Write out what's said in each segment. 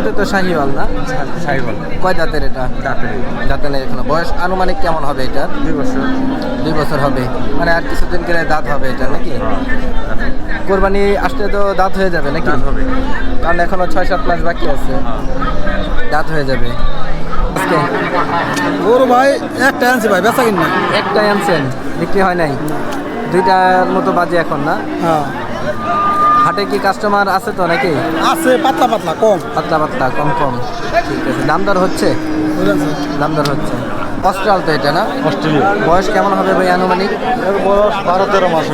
এটা তো শাহিওয়াল না? সাইবল কয় দাঁতের এটা? দাঁতে নেই এখনো। বয়স আনুমানিক কেমন হবে এটা? 2 বছর। 2 বছর হবে, মানে আর কিছুদিন গেলে দাঁত হবে এটা নাকি? কোরবানি আসলে তো দাঁত হয়ে যাবে নাকি? হবে। কারণ এখনো 6-7 মাস বাকি আছে, দাঁত হয়ে যাবে। আজকে গরু ভাই একটা আনছি ভাই, বেচা কিনা একটাই আনছেন, বিক্রি হয় নাই? 2টার মতো বাজে এখন না? হ্যাঁ হাটে কি কাস্টমার আছে তো নাকি? আছে, পাতলা পাতলা কম। পাতলা পাতলা কম কম, ঠিক আছে। দাম দর হচ্ছে? বুঝলেন দাম দর হচ্ছে। অস্ট্রাল তো এটা না? অস্ট্রেলিয়া। বয়স কেমন হবে ভাই আনুমানিক? এর বয়স 12-13 মাস।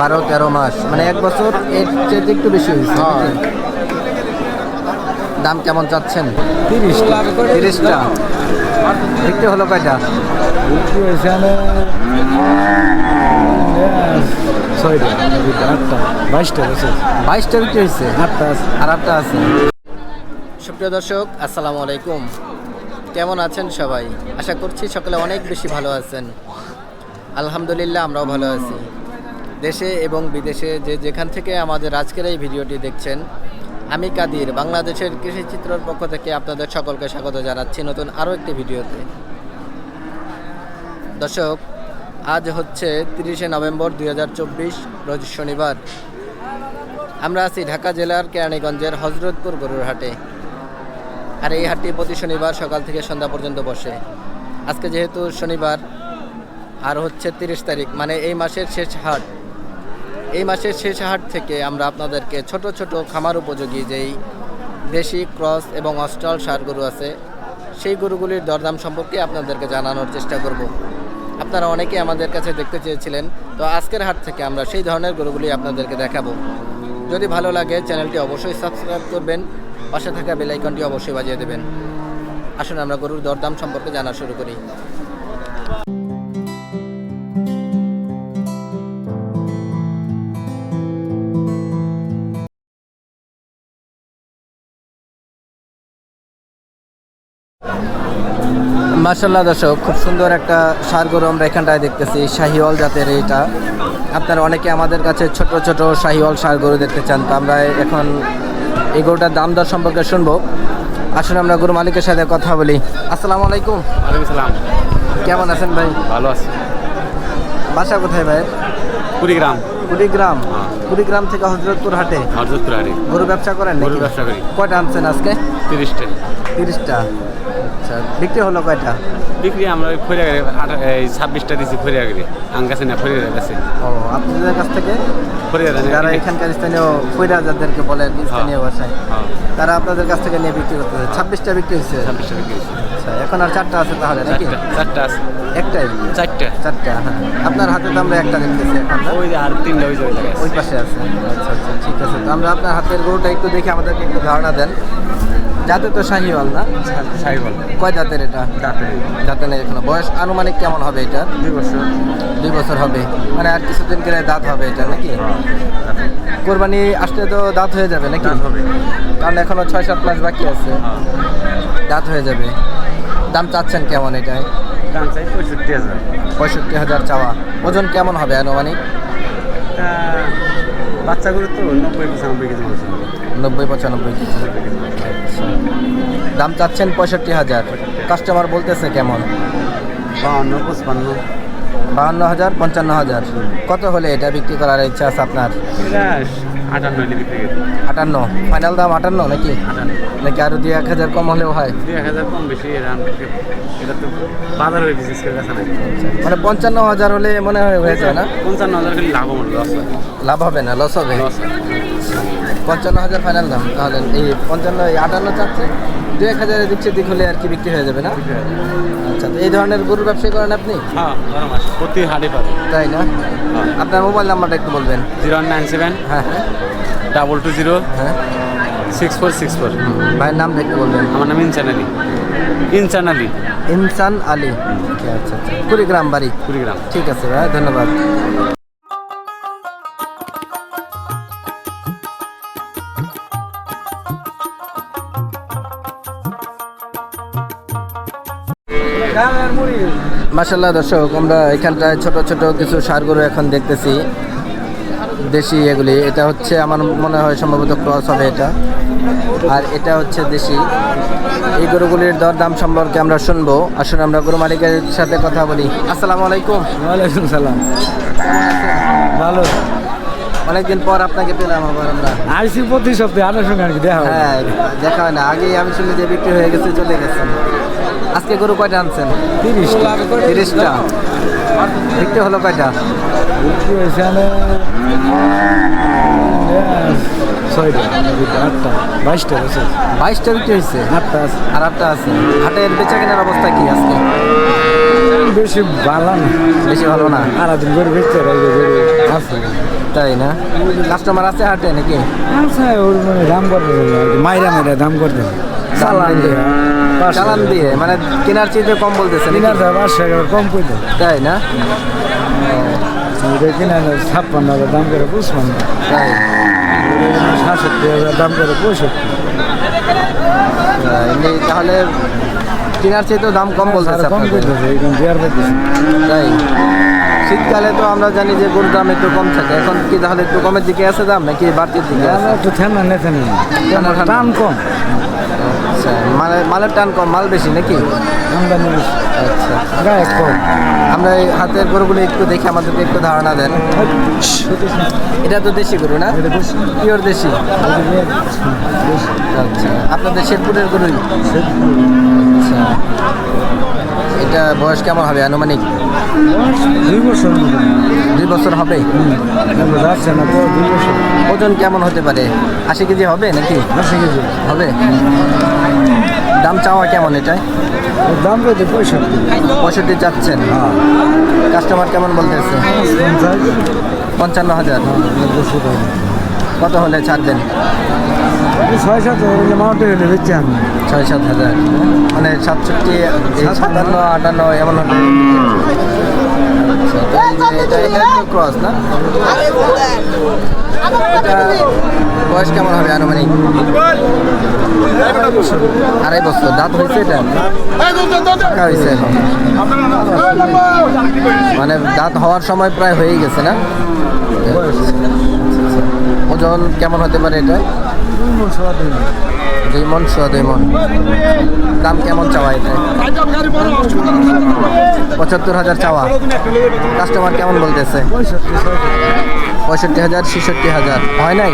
12-13 মাস, মানে 1 বছর, এর চেয়ে একটু বেশি হয়েছে। হ্যাঁ। দাম কেমন চাচ্ছেন? 30টা। 30টা। বিক্রি হলো কয়টা? বিক্রি হয়েছে আমি 6টা, 8টা, 22টা বছর। 22টা বিক্রি হয়েছে, 8টা আছে। আর 8টা আছে। সুপ্রিয় দর্শক, আসসালামু আলাইকুম। কেমন আছেন সবাই? আশা করছি সকলে অনেক বেশি ভালো আছেন। আলহামদুলিল্লাহ, আমরাও ভালো আছি। দেশে এবং বিদেশে যে যেখান থেকে আমাদের আজকের এই ভিডিওটি দেখছেন, আমি কাদির বাংলাদেশের কৃষিচিত্রর পক্ষ থেকে আপনাদের সকলকে স্বাগত জানাচ্ছি নতুন আরও একটি ভিডিওতে। দর্শক, আজ হচ্ছে 30শে নভেম্বর 2024, রোজ শনিবার। আমরা আছি ঢাকা জেলার কেরানীগঞ্জের হজরতপুর গরুর হাটে। আর এই হাটটি প্রতি শনিবার সকাল থেকে সন্ধ্যা পর্যন্ত বসে। আজকে যেহেতু শনিবার আর হচ্ছে 30 তারিখ, মানে এই মাসের শেষ হাট। এই মাসের শেষ হাট থেকে আমরা আপনাদেরকে ছোট ছোট খামার উপযোগী যেই দেশি, ক্রস এবং অস্ট্রাল ষাঁড় গরু আছে, সেই গরুগুলির দরদাম সম্পর্কে আপনাদেরকে জানানোর চেষ্টা করব। আপনারা অনেকে আমাদের কাছে দেখতে চেয়েছিলেন, তো আজকের হাট থেকে আমরা সেই ধরনের গরুগুলি আপনাদেরকে দেখাবো। যদি ভালো লাগে চ্যানেলটি অবশ্যই সাবস্ক্রাইব করবেন, পাশে থাকা বেল আইকনটি অবশ্যই বাজিয়ে দেবেন। আসুন আমরা গরুর দরদাম সম্পর্কে জানা শুরু করি। মাশাআল্লাহ দর্শক, খুব সুন্দর একটা ষাঁড় গরু আমরা এখানটায় দেখতেছি, শাহিওয়াল জাতের। এটা আপনারা অনেকে আমাদের কাছে ছোট ছোট শাহিওয়াল ষাঁড় গরু দেখতে চান, তো আমরা এখন এই গরুটার দাম দর সম্পর্কে শুনবো। আসুন আমরা গরু মালিকের সাথে কথা বলি। আসসালামু আলাইকুম। ওয়ালাইকুম সালাম। কেমন আছেন ভাই? ভালো আছে। বাসা কোথায় ভাই? কুড়িগ্রাম। কুড়িগ্রাম। কুড়িগ্রাম থেকে হজরতপুর হাটে হরজতপুর হাটে গরু ব্যবসা করেন নাকি? গরু ব্যবসা করি। কয়টা আনছেন আজকে? 30টা। 30টা। আচ্ছা, বিক্রি হলো কয়টা? বিক্রি আমরা ফরিয়া গেলে 26টা দিচ্ছি ফরিয়া গেলে। আঙ্গাছে না ফরিয়া গেছে। ও, আপনাদের কাছ থেকে ফরিয়া যারা এখানকার স্থানীয় ফইরা যাদেরকে বলে আর কি, স্থানীয় ভাষায়, তারা আপনাদের কাছ থেকে নিয়ে বিক্রি করতে হবে। 26টা বিক্রি হয়েছে। 26টা বিক্রি হয়েছে। আচ্ছা, এখন আর 4টা আছে তাহলে নাকি? 4টা আছে। একটাই? 4টা। হ্যাঁ। আপনার হাতে তো আমরা একটা দেখতেছি এখন না? ওই যে আর 3টা ওই জায়গায় ওই পাশে আছে। আচ্ছা আচ্ছা, ঠিক আছে। তো আমরা আপনার হাতের গরুটা একটু দেখে আমাদেরকে একটু ধারণা দেন। যাতে তো শাহিওয়াল না? সাইবল। কয় দাঁতের এটা? দাঁতে নেই এখনো। বয়স আনুমানিক কেমন হবে এটা? 2 বছর। 2 বছর হবে, মানে আর কিছুদিন গেলে দাঁত হবে এটা নাকি? কোরবানি আসলে তো দাঁত হয়ে যাবে নাকি? হবে। কারণ এখনো 6-7 মাস বাকি আছে, দাঁত হয়ে যাবে। দাম চাচ্ছেন কেমন এটাই? দাম চাই 65,000। 65,000 চাওয়া। ওজন কেমন হবে আনুমানিক? বাচ্চাগুলো তো 90-95 কেজি বলছে। 90-95 কেজি। আচ্ছা, দাম চাচ্ছেন 65,000। কাস্টমার বলতেছে কেমন? 52-55। 52,000, 55,000। কত হলে এটা বিক্রি করার ইচ্ছা আছে আপনার? 58 বিক্রি গেছে। 58। ফাইনাল দাম 58 নাকি? 58। নাকি আরো 2-1,000 কম হলেও হয়? 2,000 কম বেশি এটা তো বাজার হয়ে বিশেষ করে কাছে নাই। মানে 55,000 হলে মনে হয় হয়ে যায় না? 55,000 খালি লাভ হবে, লস হয়। লাভ হবে না, লস হবে? লস হয়। 55,000 ফাইনাল দাম। তাহলে এই 58 চাচ্ছে, 2-1,000 দিচ্ছে, দিক হলে আর কি বিক্রি হয়ে যাবে না? আচ্ছা, তো এই ধরনের গরুর ব্যবসা করেন আপনি? হ্যাঁ, 12 মাস প্রতি হাটে পাবে। তাই না? আপনার মোবাইল নাম্বারটা একটু বলবেন। 0197 হ্যাঁ হ্যাঁ 220 হ্যাঁ। 6464। ভাইয়ের নামটা একটু বলবেন। আমার নাম ইনসান আলী। ইনসান আলী। আচ্ছা আচ্ছা, কুড়িগ্রাম বাড়ি? কুড়িগ্রাম। ঠিক আছে ভাই, ধন্যবাদ। মাশাআল্লাহ দর্শক, আমরা এখানটায় ছোট ছোট কিছু ষাঁড় গরু এখন দেখতেছি, দেশি এগুলি। এটা হচ্ছে আমার মনে হয় সম্ভবত ক্রস হবে এটা। আর এটা হচ্ছে দেশি। এই গরুগুলির দরদাম সম্পর্কে আমরা শুনবো। আসুন আমরা গরু মালিকের সাথে কথা বলি। আসসালামু আলাইকুম। ওয়ালাইকুম সালাম। ভালো। অনেকদিন পর আপনাকে পেলাম আবার আমরা। আইসি প্রতি সপ্তাহে আপনার সঙ্গে আর কি দেখা হয়। হ্যাঁ, দেখা হয় না। আগেই আমি শুনি যে বিক্রি হয়ে গেছে, চলে গেছেন। আজকে গরু কয়টা আনছেন? 30টা। বিক্রি হলো কয়টা? বিক্রি হয়েছে 6টা, 8টা, 22টা বছর। 22টা বিক্রি হয়েছে, 8টা আছে। আর 8টা আছে। হাটের বেচা কেনার অবস্থা কি আজকে? বেশি ভালো না, বেশি ভালো না। সারাদিন করে বেচতে আছে। তাই না? কাস্টমার আছে হাটে নাকি? আচ্ছা, ওর মানে দাম করতে মাইরা মাইরা দাম করতে চালান দিয়ে চালান দিয়ে, মানে কেনার চেয়ে কম বলতেছে নাকি? 500 কম করতে। তাই না? এটা কিনা 56,000 দাম করে 55, তাই 67,000 দাম করে 65। এমনি তাহলে কেনার চেয়ে তো দাম কম বলতেছে কম আপনাদের। করতেছে, এখন বিয়ার পাইতেছে। তাই শীতকালে তো আমরা জানি যে গরুর দাম একটু কম থাকে। এখন কি তাহলে একটু কমের দিকে আছে দাম, নাকি বাড়তির দিকে আছে? একটু ঠান্ডা নেতে নেই, ঠান্ডা। দাম কম, আচ্ছা, মালের টান কম, মাল বেশি নাকি? আমদানি বেশি, আচ্ছা, গায়ে কম। আমরা এই হাতের গরুগুলো একটু দেখে আমাদেরকে একটু ধারণা দেন। এটা তো দেশি গরু না? এটা বেশি। পিওর দেশি। আচ্ছা, আপনাদের শেরপুরের গরুই? আচ্ছা, এটা বয়স কেমন হবে আনুমানিক? 2 বছর 2 বছর হবে। যাচ্ছে না তো, 2 বছর। ওজন কেমন হতে পারে? 80 কেজি হবে নাকি? 80 কেজি। হবে। দাম চাওয়া কেমন এটাই? ওর দাম কত? 65। 65 চাচ্ছেন? হ্যাঁ। কাস্টমার কেমন বলতেছে? 55,000। কত হলে ছাড়বেন? 6-7 মাউন্টে হলে বেচছি আমি। 6-7 হাজার, মানে 67, 57, 58 এমন হলে। আচ্ছা, তো এই যে এটা একটু ক্রস না? এটা বয়স কেমন হবে আনুমানিক? 2.5 বছর। দাঁত হয়েছে এটা? পাকা হয়েছে এখন? মানে দাঁত হওয়ার সময় প্রায় হয়েই গেছে না? ওজন কেমন হতে পারে এটা? 2 মণ, 2.5 মণ। দাম কেমন চাওয়া এটা? 75,000 চাওয়া। কাস্টমার কেমন বলতেছে? 65,000, 66,000। হয় নাই?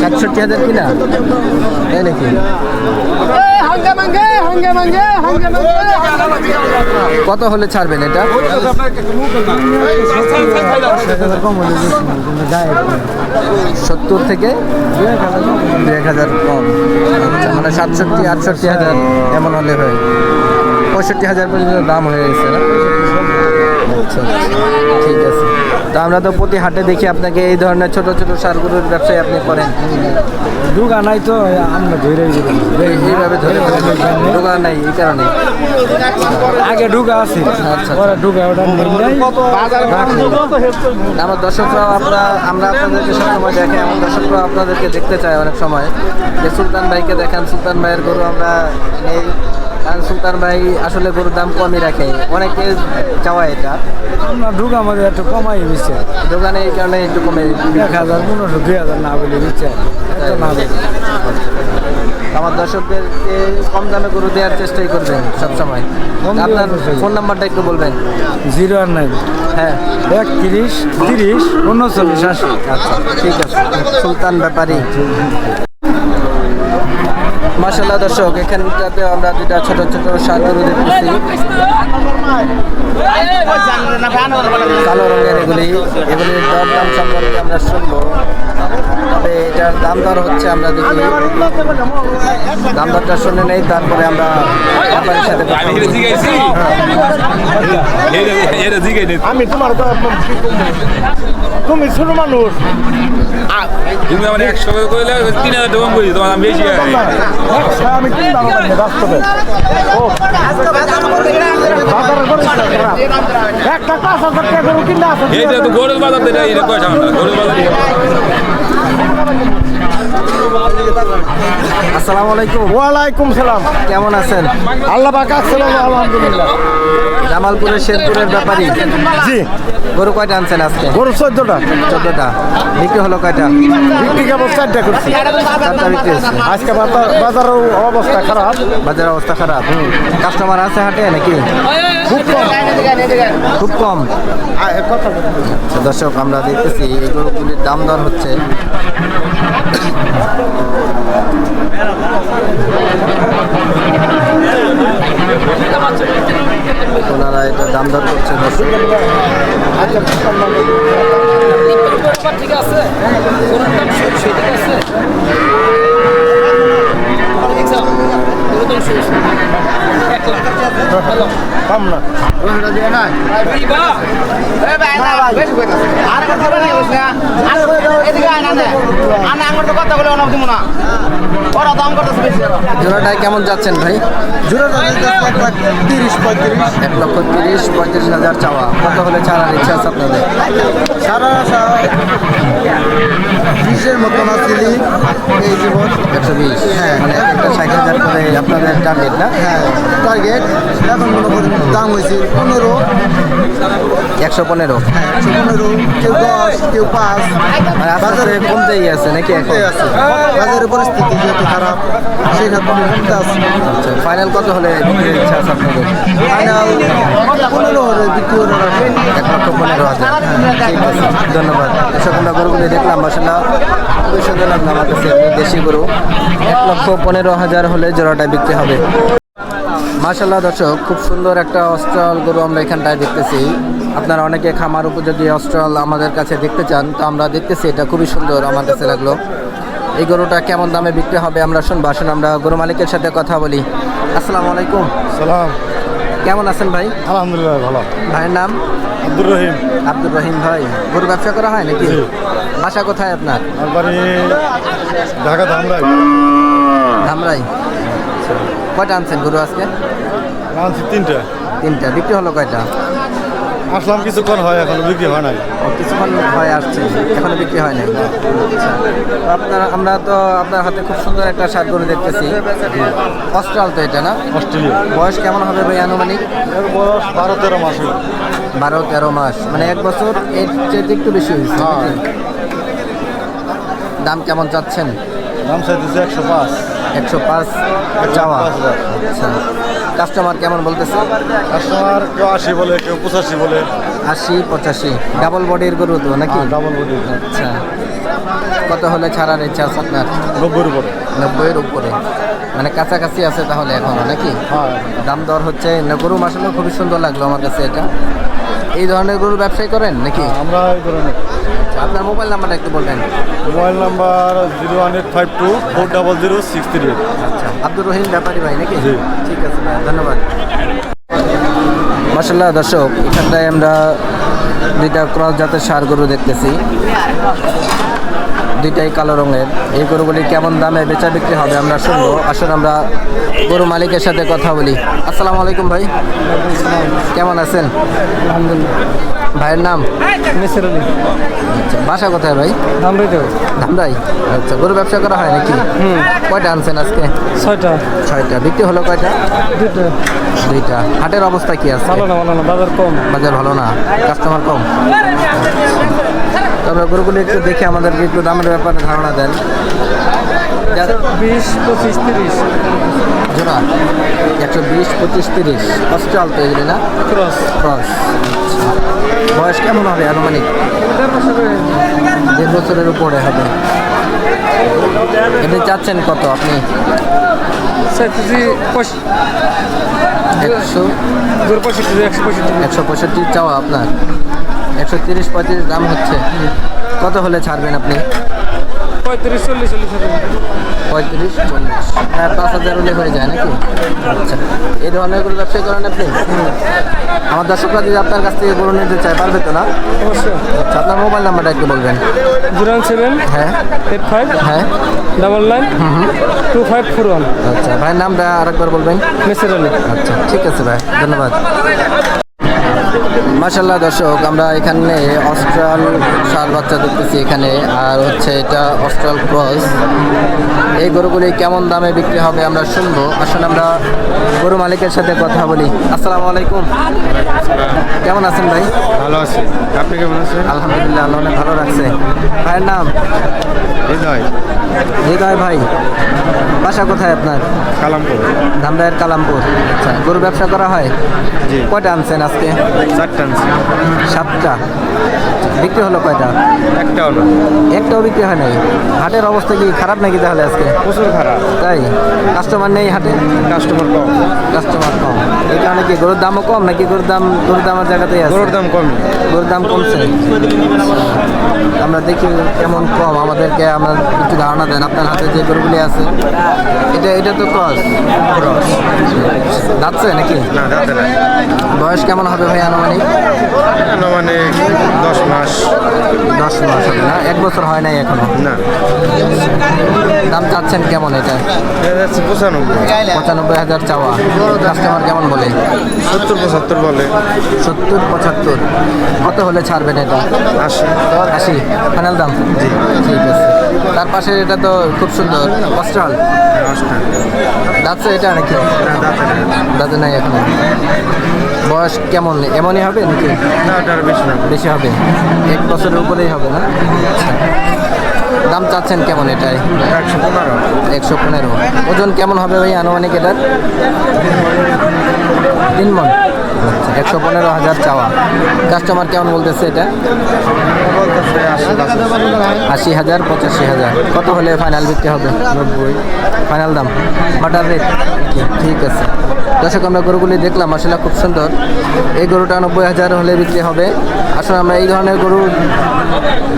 67,000 কিনা? তাই নাকি? কত হলে ছাড়বেন এটা? 70 থেকে 1,000 কম। আচ্ছা, মানে 67, 68,000 এমন হলে হয়। 65,000 পর্যন্ত দাম হয়ে গেছে না? আচ্ছা, ঠিক আছে। তো আমরা তো প্রতি হাটে দেখি আপনাকে এই ধরনের ছোট ছোট সার গরুর ব্যবসায় আপনি করেন। ঢুকা নাই তো আমরা ধরে এইভাবে ধরে দোকান নাই, এই কারণে। আগে ঢুকা আছে, আচ্ছা। পরে ঢুকা ওটা নেই। আমার দর্শকরাও আমরা আপনাদেরকে সবসময় দেখে, আমার দর্শকরাও আপনাদেরকে দেখতে চায় অনেক সময়, যে সুলতান ভাইকে দেখেন, সুলতান ভাইয়ের গরু আমরা নেই। কারণ সুলতান ভাই আসলে গরুর দাম কমই রাখে, অনেকে চাওয়া এটা। আমরা ঢুকা আমাদের একটু কমাই দিচ্ছে, দোকানে এই কারণে একটু কমে। 1,000, 1500, 2,000 না বলে দিচ্ছে। আমার দর্শকদেরকে কম দামে গরু দেওয়ার চেষ্টাই করবেন সবসময়। আপনার ফোন নাম্বারটা একটু বলবেন। 089, হ্যাঁ, 31, 30, 39, 80। আচ্ছা, ঠিক আছে। সুলতান ব্যাপারী। মাশাআল্লাহ দর্শক, এখানটাতে আমরা দুটা ছোট ছোট ষাঁড় গরু দেখতেছি, কালো রঙের। এগুলির দরদাম সম্পর্কে আমরা শুনবো। তবে এটার দাম দর হচ্ছে, আমরা দেখি দাম দরটা শুনে নেই, তারপরে আমরা ব্যাপারীর সাথে কথা বলবো। আমি তোমার তুমি ছোট মানুষ, তুমি আমার 100 কইলে 3,000 টাকা কই তোমার দাম বেশি হয়। আমি কিনবো বাস্তবে একটা 5,000 টাকা করে কিনা আছে। এইটা তো গরুর বাজার থেকে এটা পয়সা না, গরুর বাজার। আসসালামু আলাইকুম। ওয়ালাইকুম সালাম। কেমন আছেন? আল্লাহ পাক আসসালাম আলহামদুলিল্লাহ। জামালপুরের শেরপুরের ব্যাপারী। জি, গরু কয়টা আনছেন আজকে? গরু 14টা। 14টা। বিক্রি হলো কয়টা? বিক্রি কেবল 4টা করছি। 4টা বিক্রি হয়েছে। আজকে বাজারের অবস্থা খারাপ। বাজারের অবস্থা খারাপ। কাস্টমার আছে হাটে নাকি? খুব কম। খুব কম। আচ্ছা, দর্শক আমরা দেখতেছি এই গরুগুলির দাম দর হচ্ছে। ওনারা এটা দাম দর করছে দর্শক। ঠিক আছে গরুর দাম ঠিক আছে কম না। জোড়াটায় কেমন যাচ্ছেন ভাই? জোড়াটা 1,30,35,000। 1,30,35,000 চাওয়া। কত হলে ছাড়ার ইচ্ছা আছে আপনাদের? সারা 20-এর মতন আসছিলি এই জীবন। 120। হ্যাঁ। মানে একটা 60,000 করে আপনাদের টার্গেট না? হ্যাঁ, টার্গেট এখন মনে করেন দাম হয়েছে 15। 115। হ্যাঁ, 115, কেউ 10, কেউ 5। মানে আস্তে আস্তে কমতেই আছে নাকি এখন? আছে বাজারের পরিস্থিতি যেহেতু খারাপ, সেই খাতে কমতে আছে। আচ্ছা, ফাইনাল কত হলে বিক্রির ইচ্ছা আছে আপনাদের? ফাইনাল 15 হলে বিক্রি করে রাখে। 1,15,000। ঠিক আছে, ধন্যবাদ। এসব আমরা গরুগুলি দেখলাম, মাসাল্লাহ খুবই সুন্দর লাগলো আমার কাছে। দেশি গরু 1,15,000 হলে জোড়াটা বিক্রি হবে। মাশাল্লাহ দর্শক, খুব সুন্দর একটা অস্ট্রাল গরু আমরা এখানটায় দেখতেছি। আপনারা অনেকে খামার উপযোগী অস্ট্রাল আমাদের কাছে দেখতে চান, তো আমরা দেখতেছি এটা খুবই সুন্দর আমার কাছে লাগলো। এই গরুটা কেমন দামে বিক্রি হবে আমরা শুনবো। আসুন আমরা গরু মালিকের সাথে কথা বলি। আসসালামু আলাইকুম। সালাম। কেমন আছেন ভাই? আলহামদুলিল্লাহ ভালো। ভাইয়ের নাম? আব্দুর রহিম। আব্দুর রহিম ভাই। গরু ব্যবসা করা হয় নাকি? বাসা কোথায় আপনার? আমার বাড়ি ঢাকা ধামরাই। ধামরাই। কয়টা আনছেন গরু আজকে? আনছি 3টা। 3টা। বিক্রি হলো কয়টা? আসলাম কিছুক্ষণ হয়, এখনো বিক্রি হয় নাই। ও, কিছুক্ষণ হয় আসছে, এখনো বিক্রি হয় নাই। আচ্ছা, আমরা তো আপনার হাতে খুব সুন্দর একটা ষাট গরু দেখতেছি। অস্ট্রাল তো এটা না? অস্ট্রেলিয়া। বয়স কেমন হবে ভাই আনুমানিক? এর বয়স 12-13 মাস হলো। 12-13 মাস, মানে 1 বছর এর চেয়ে একটু বেশি হয়েছে। হ্যাঁ। দাম কেমন চাচ্ছেন? দাম চাইতেছে 105। 105 চাওয়া। 105,000। আচ্ছা, কাস্টমার কেমন বলতেছে? কাস্টমার কেউ 80 বলে, কেউ 85 বলে। 80-85। ডাবল বডির গরু তো নাকি? Double body. আচ্ছা, কত হলে ছাড়ার ইচ্ছা আছে আপনার? 90-এর উপরে। 90-এর উপরে, মানে কাছাকাছি আছে তাহলে এখনো নাকি? হ্যাঁ। দাম দর হচ্ছে না। গরু মাসাল্লাহ খুবই সুন্দর লাগলো আমার কাছে এটা। এই ধরনের গরুর ব্যবসায় করেন নাকি? আমরা এই ধরনের। আপনার মোবাইল নাম্বারটা একটু বলবেন। Mobile number 01852-400-638। আচ্ছা, আব্দুর রহিম ব্যাপারী ভাই নাকি? জি। ঠিক আছে ভাই, ধন্যবাদ। মাশাআল্লাহ দর্শক, এখানটায় আমরা 2টা ক্রস জাতের ষাঁড় গরু দেখতেছি। 2টাই কালো রঙের। এই গরুগুলি কেমন দামে বেচা বিক্রি হবে আমরা শুনবো। আসুন আমরা গরু মালিকের সাথে কথা বলি। আসসালামু আলাইকুম ভাই। কেমন আছেন? আলহামদুলিল্লাহ। ভাইয়ের নাম? নিসার আলী। আচ্ছা, বাসা কোথায় ভাই? ধামরাই তো। ধামরাই। আচ্ছা, গরু ব্যবসা করা হয় নাকি? কয়টা আনছেন আজকে? 6টা। 6টা। বিক্রি হলো কয়টা? 2টা। 2টা। হাটের অবস্থা কি আছে? ভালো না, বাজার কম। বাজার ভালো না, কাস্টমার কম। তবে গরুগুলি একটু দেখে আমাদেরকে একটু দামের ব্যাপারে ধারণা দেন। 20, 25, 30। জোড়া 120, 25, 30। অস্ট্রাল তো এগুলি না? ক্রস। ক্রস। বয়স কেমন হবে আনুমানিক? 1.5 বছরের উপরে হবে। এমনি চাচ্ছেন কত আপনি? 165 চাওয়া আপনার? 130-35 দাম হচ্ছে। কত হলে ছাড়বেন আপনি? 35-40। 35-40। 5,000 হলে হয়ে যায় নাকি? আচ্ছা, এই ধরনের গরু ব্যবসায়ী করেন আপনি? আমার দর্শকরা যদি আপনার কাছ থেকে গরু নিতে চায় পারবে তো না? অবশ্যই। আচ্ছা, আপনার মোবাইল নাম্বারটা একটু বলবেন। 07 হ্যাঁ 85 হ্যাঁ 99 2541। আচ্ছা, ভাইয়ের নামটা আরেকবার বলবেন। নিসার আলী। আচ্ছা, ঠিক আছে ভাই, ধন্যবাদ। মাশাআল্লাহ দর্শক, আমরা এখানে অস্ট্রাল ষাঁড় বাচ্চা দেখতেছি এখানে, আর হচ্ছে এটা অস্ট্রাল ক্রস। এই গরুগুলি কেমন দামে বিক্রি হবে আমরা শুনবো। আসুন আমরা গরু মালিকের সাথে কথা বলি। আসসালামু আলাইকুম, কেমন আছেন ভাই? ভালো আছি, আপনি কেমন আছেন? আলহামদুলিল্লাহ, আল্লাহ অনেক ভালো রাখছে। ভাইয়ের নাম? হৃদয় হৃদয় ভাই, বাসা কোথায় আপনার? কালামপুর। ধামরাইয়ের কালামপুর। আচ্ছা, গরু ব্যবসা করা হয়? জি। কয়টা আনছেন আজকে? 4টা আনছি। 7টা। বিক্রি হলো কয়টা? একটাও না। একটাও বিক্রি হয় নাই। হাটের অবস্থা কি খারাপ নাকি তাহলে আজকে? প্রচুর খারাপ, তাই কাস্টমার নেই হাটে? কাস্টমার কম। কাস্টমার কম, এই কারণে কি গরুর দামও কম নাকি গরুর দামের জায়গাতেই আছে? গরুর দাম কম। গরুর দাম কমছে। আমরা দেখি কেমন কম, আমাদেরকে আমার একটু ধারণা দেন। আপনার হাতে যে গরুগুলি আছে, এটা তো ক্রস। ক্রস যাচ্ছে নাকি? না, দাঁতে নাই। বয়স কেমন হবে ভাই আনুমানিক? মানে 10 মাস। 10 মাস হবে না, 1 বছর হয় নাই এখনো। না, দাম চাচ্ছেন কেমন এটা? 95। 95,000 চাওয়া। কাস্টমার কেমন বলে? 70-75 বলে। 70-75। কত হলে ছাড়বেন এটা? 80 ফাইনাল দাম? জি, ঠিক আছে। তার পাশে এটা তো খুব সুন্দর অস্ট্রাল। যাচ্ছে এটা নাকি? দাঁতে নাই এখনো। বয়স কেমন, এমনই হবে নাকি? না, ওটার বেশি না। বেশি হবে, 1 বছরের উপরেই হবে না? আচ্ছা, দাম চাচ্ছেন কেমন এটাই? 115। 115। ওজন কেমন হবে ভাই আনুমানিক এটার? 3 মণ। আচ্ছা, 115,000 চাওয়া। কাস্টমার কেমন বলতেছে এটা? 80,000, 85,000। কত হলে ফাইনাল বিক্রি হবে? 90 ফাইনাল দাম। Butter rate? ঠিক আছে। দর্শক, আমরা গরুগুলি দেখলাম, আসলে খুব সুন্দর। এই গরুটা 90,000 হলে বিক্রি হবে। আসলে আমরা এই ধরনের গরু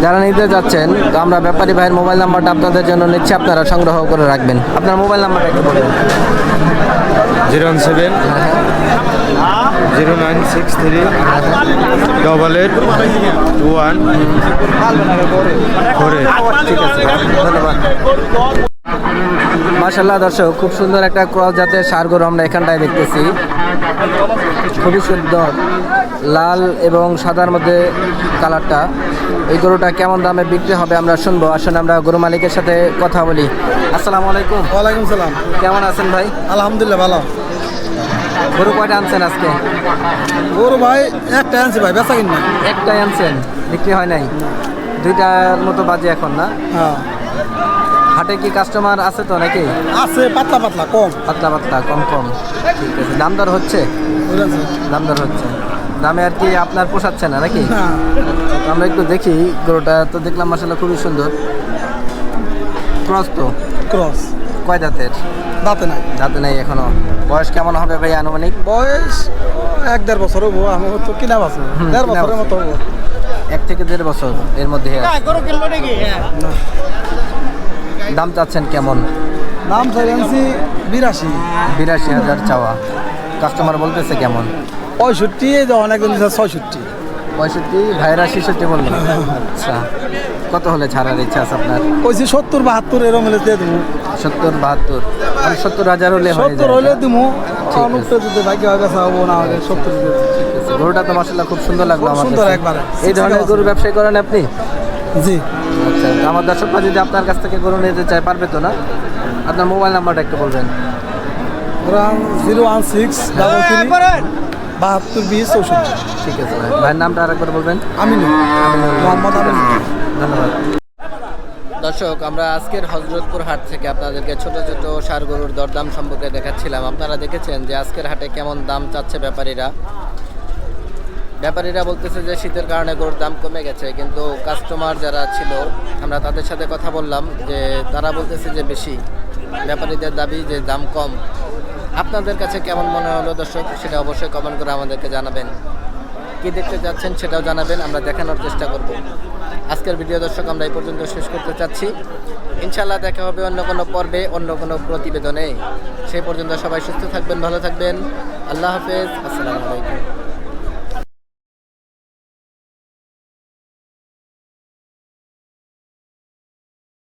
যারা নিতে যাচ্ছেন, তো আমরা ব্যাপারী ভাইয়ের মোবাইল নাম্বারটা আপনাদের জন্য নিচ্ছি, আপনারা সংগ্রহ করে রাখবেন। আপনার মোবাইল নাম্বারটা একটু বলবেন। 017 0963 8821 ঠিক আছে, ধন্যবাদ। মাশাআল্লাহ দর্শক, খুব সুন্দর একটা ক্রস জাতের ষাঁড় গরু আমরা এখানটায় দেখতেছি। খুবই সুন্দর, লাল এবং সাদার মধ্যে কালারটা। এই গরুটা কেমন দামে বিক্রি হবে আমরা শুনবো। আসলে আমরা গরু মালিকের সাথে কথা বলি। আসসালামু আলাইকুম। ওয়ালাইকুম সালাম। কেমন আছেন ভাই? আলহামদুলিল্লাহ ভালো। গরু কয়টা আনছেন আজকে? গরু ভাই একটা আনছি ভাই, বেচা কিনা। একটাই আনছেন, বিক্রি হয় নাই? 2টার মতো বাজে এখন না? হ্যাঁ, হাটে কি কাস্টমার আছে তো নাকি? আছে পাতলা পাতলা কম। পাতলা পাতলা কম কম। ঠিক আছে, দাম দর হচ্ছে? দাম দর হচ্ছে। দামে আর কি আপনার পোষাচ্ছে না নাকি? হ্যাঁ, তো আমরা একটু দেখি গরুটা। তো দেখলাম মাশাআল্লাহ খুবই সুন্দর। ক্রস তো? ক্রস। কয় দাঁতের? দাঁতে নাই। দাঁতে নাই এখনো। বয়স কেমন হবে ভাই আনুমানিক? বয়স 1-1.5 বছর হবো। আমি তো কিনা বাসু 1.5 বছরের মতো হবো। 1 থেকে 1.5 বছর এর মধ্যে। দাম চাচ্ছেন কেমন? দাম চাই আনছি 82। 82,000 চাওয়া। কাস্টমার বলতেছে কেমন? 65, যখন একজন 66। 65, ভাইরা 66 বললো। আচ্ছা, কত হলে ছাড়ার ইচ্ছা আছে আপনার? কইছি 70-72 এরকম হলে দিয়ে দেবো। 70-72, 70,000 হলে হয়ে 70 যায়। হলে দেবো। ঠিক আছে। অনুপ্রেত যদি ভাগ্য হয় বেচা হবো, না হলে 70 দিয়ে দেবো। ঠিক আছে, গরুটা তো মাশাআল্লাহ খুব সুন্দর লাগলো আমার সুন্দর কাছে। একবারে। এই ধরনের গরু ব্যবসায় করেন আপনি? জি। আচ্ছা, তো আমার দর্শকরা যদি আপনার কাছ থেকে গরু নিতে চায় পারবে তো না? আপনার মোবাইল নাম্বারটা একটু বলবেন। 016 33 72 20 64। ঠিক আছে ভাই, ভাইয়ের নামটা আরেকবার বলবেন। আমিনুল, মোহাম্মদ আমিনুল। ধন্যবাদ। দর্শক, আমরা আজকের হযরতপুর হাট থেকে আপনাদেরকে ছোট ছোট ষাঁড় গরুর দরদাম সম্পর্কে দেখাচ্ছিলাম। আপনারা দেখেছেন যে আজকের হাটে কেমন দাম চাচ্ছে ব্যাপারীরা। ব্যাপারীরা বলতেছে যে শীতের কারণে গরুর দাম কমে গেছে, কিন্তু কাস্টমার যারা ছিল আমরা তাদের সাথে কথা বললাম, যে তারা বলতেছে যে বেশি। ব্যাপারীদের দাবি যে দাম কম। আপনাদের কাছে কেমন মনে হলো দর্শক, সেটা অবশ্যই কমেন্ট করে আমাদেরকে জানাবেন। কি দেখতে যাচ্ছেন সেটাও জানাবেন, আমরা দেখানোর চেষ্টা করব। আজকের ভিডিও দর্শক আমরা এই পর্যন্ত শেষ করতে চাচ্ছি। ইনশাআল্লাহ দেখা হবে অন্য কোনো পর্বে, অন্য কোনো প্রতিবেদনে। সেই পর্যন্ত সবাই সুস্থ থাকবেন, ভালো থাকবেন। আল্লাহ হাফেজ, আসসালামু আলাইকুম।